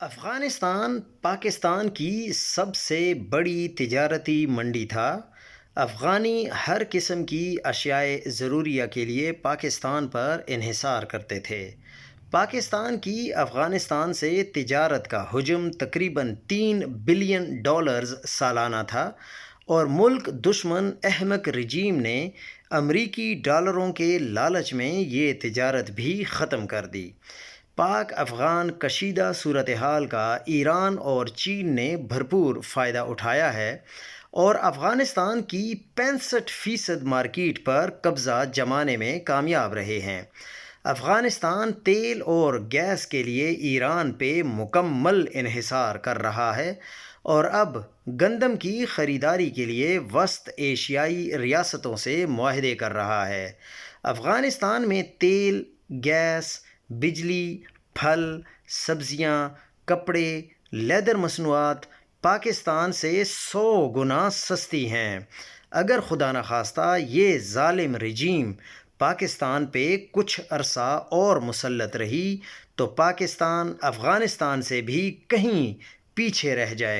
افغانستان پاکستان کی سب سے بڑی تجارتی منڈی تھا۔ افغانی ہر قسم کی اشیاء ضروریہ کے لیے پاکستان پر انحصار کرتے تھے۔ پاکستان کی افغانستان سے تجارت کا حجم تقریباً $3 بلین سالانہ تھا، اور ملک دشمن احمق رجیم نے امریکی ڈالروں کے لالچ میں یہ تجارت بھی ختم کر دی۔ پاک افغان کشیدہ صورتحال کا ایران اور چین نے بھرپور فائدہ اٹھایا ہے، اور افغانستان کی 65% مارکیٹ پر قبضہ جمانے میں کامیاب رہے ہیں۔ افغانستان تیل اور گیس کے لیے ایران پہ مکمل انحصار کر رہا ہے، اور اب گندم کی خریداری کے لیے وسط ایشیائی ریاستوں سے معاہدے کر رہا ہے۔ افغانستان میں تیل، گیس، بجلی، پھل، سبزیاں، کپڑے، لیدر مصنوعات پاکستان سے 100 گنا سستی ہیں۔ اگر خدا نخواستہ یہ ظالم رجیم پاکستان پہ کچھ عرصہ اور مسلط رہی تو پاکستان افغانستان سے بھی کہیں پیچھے رہ جائے گا۔